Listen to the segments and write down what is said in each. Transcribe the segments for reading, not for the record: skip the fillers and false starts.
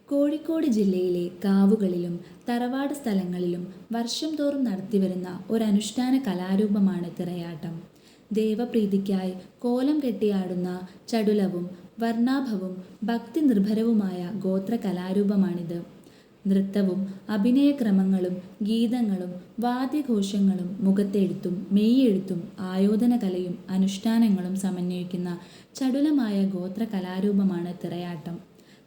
കോഴിക്കോട് ജില്ലയിലെ കാവുകളിലും തറവാട് സ്ഥലങ്ങളിലും വർഷം തോറും നടത്തിവരുന്ന ഒരനുഷ്ഠാന കലാരൂപമാണ് തിറയാട്ടം. ദേവപ്രീതിക്കായി കോലം കെട്ടിയാടുന്ന ചടുലവും വർണ്ണാഭവും ഭക്തി നിർഭരവുമായ ഗോത്ര കലാരൂപമാണിത്. നൃത്തവും അഭിനയക്രമങ്ങളും ഗീതങ്ങളും വാദ്യഘോഷങ്ങളും മുഖത്തെഴുത്തും മെയ്യെഴുത്തും ആയോധനകലയും അനുഷ്ഠാനങ്ങളും സമന്വയിക്കുന്ന ചടുലമായ ഗോത്ര കലാരൂപമാണ് തിറയാട്ടം.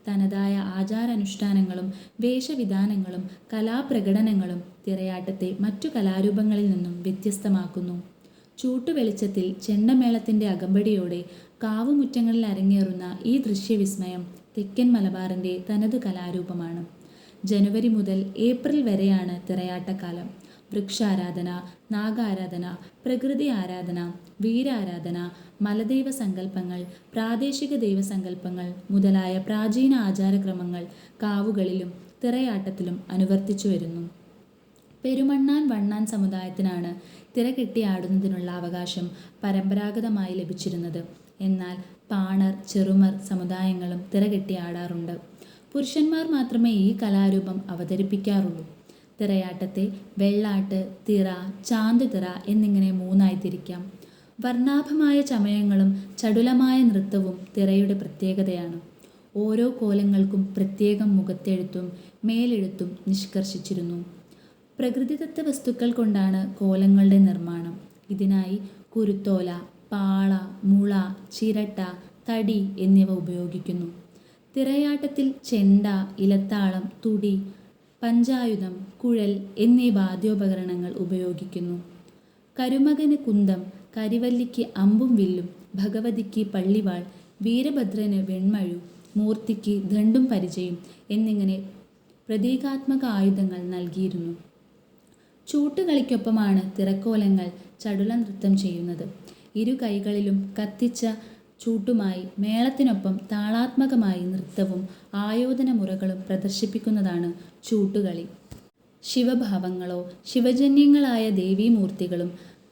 തനതായ ആചാരാനുഷ്ഠാനങ്ങളും വേഷവിധാനങ്ങളും കലാപ്രകടനങ്ങളും തിറയാട്ടത്തെ മറ്റു കലാരൂപങ്ങളിൽ നിന്നും വ്യത്യസ്തമാക്കുന്നു. ചൂട്ടുവെളിച്ചത്തിൽ ചെണ്ടമേളത്തിൻ്റെ അകമ്പടിയോടെ കാവുമുറ്റങ്ങളിൽ അരങ്ങേറുന്ന ഈ ദൃശ്യവിസ്മയം തെക്കൻ മലബാറിൻ്റെ തനതു കലാരൂപമാണ്. ജനുവരി മുതൽ ഏപ്രിൽ വരെയാണ് തിറയാട്ടക്കാലം. വൃക്ഷാരാധന, നാഗാരാധന, പ്രകൃതി ആരാധന, വീരാരാധന, മലദൈവ സങ്കല്പങ്ങൾ, പ്രാദേശിക ദൈവസങ്കല്പങ്ങൾ മുതലായ പ്രാചീന ആചാരക്രമങ്ങൾ കാവുകളിലും തിറയാട്ടത്തിലും അനുവർത്തിച്ചു വരുന്നു. പെരുമണ്ണാൻ വണ്ണാൻ സമുദായത്തിനാണ് തിറ കെട്ടിയാടുന്നതിനുള്ള അവകാശം പരമ്പരാഗതമായി ലഭിച്ചിരുന്നത്. എന്നാൽ പാണർ, ചെറുമർ സമുദായങ്ങളും തിറ കെട്ടിയാടാറുണ്ട്. പുരുഷന്മാർ മാത്രമേ ഈ കലാരൂപം അവതരിപ്പിക്കാറുള്ളൂ. തിറയാട്ടത്തെ വെള്ളാട്ട്, തിറ, ചാന്തുതിറ എന്നിങ്ങനെ മൂന്നായി തിരിക്കാം. വർണ്ണാഭമായ ചമയങ്ങളും ചടുലമായ നൃത്തവും തിറയുടെ പ്രത്യേകതയാണ്. ഓരോ കോലങ്ങൾക്കും പ്രത്യേകം മുഖത്തെഴുത്തും മേലെഴുത്തും നിഷ്കർഷിച്ചിരുന്നു. പ്രകൃതിദത്ത വസ്തുക്കൾ കൊണ്ടാണ് കോലങ്ങളുടെ നിർമ്മാണം. ഇതിനായി കുരുത്തോല, പാള, മുള, ചിരട്ട, തടി എന്നിവ ഉപയോഗിക്കുന്നു. തിറയാട്ടത്തിൽ ചെണ്ട, ഇലത്താളം, തുടി, പഞ്ചായുധം, കുഴൽ എന്നീ വാദ്യോപകരണങ്ങൾ ഉപയോഗിക്കുന്നു. കരുമകന് കുന്തം, കരിവല്ലിക്ക് അമ്പും വില്ലും, ഭഗവതിക്ക് പള്ളിവാൾ, വീരഭദ്രന് വെൺമഴു, മൂർത്തിക്ക് ദണ്ഡും പരിചയും എന്നിങ്ങനെ പ്രതീകാത്മക ആയുധങ്ങൾ നൽകിയിരുന്നു. ചൂട്ടുകളിക്കൊപ്പമാണ് തിറക്കോലങ്ങൾ ചടുല നൃത്തം ചെയ്യുന്നത്. ഇരു കൈകളിലും കത്തിച്ച ചൂട്ടുമായി മേളത്തിനൊപ്പം താളാത്മകമായി നൃത്തവും ആയോധന മുറകളും പ്രദർശിപ്പിക്കുന്നതാണ് ചൂട്ടുകളി. ശിവഭാവങ്ങളോ ശിവജന്യങ്ങളായ ദേവീമൂർത്തികളും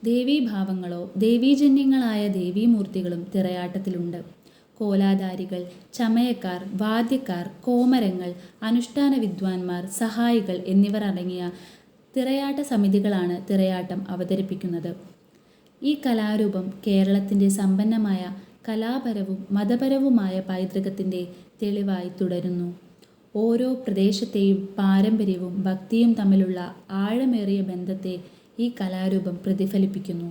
ദേവീഭാവങ്ങളോ ദേവീജന്യങ്ങളായ ദേവീമൂർത്തികളും തിറയാട്ടത്തിലുണ്ട്. കോലാധാരികൾ, ചമയക്കാർ, വാദ്യക്കാർ, കോമരങ്ങൾ, അനുഷ്ഠാന വിദ്വാൻമാർ, സഹായികൾ എന്നിവർ അടങ്ങിയ തിറയാട്ട സമിതികളാണ് തിറയാട്ടം അവതരിപ്പിക്കുന്നത്. ഈ കലാരൂപം കേരളത്തിൻ്റെ സമ്പന്നമായ കലാപരവും മതപരവുമായ പൈതൃകത്തിൻ്റെ തെളിവായി തുടരുന്നു. ഓരോ പ്രദേശത്തെയും പാരമ്പര്യവും ഭക്തിയും തമ്മിലുള്ള ആഴമേറിയ ബന്ധത്തെ ഈ കലാരൂപം പ്രതിഫലിപ്പിക്കുന്നു.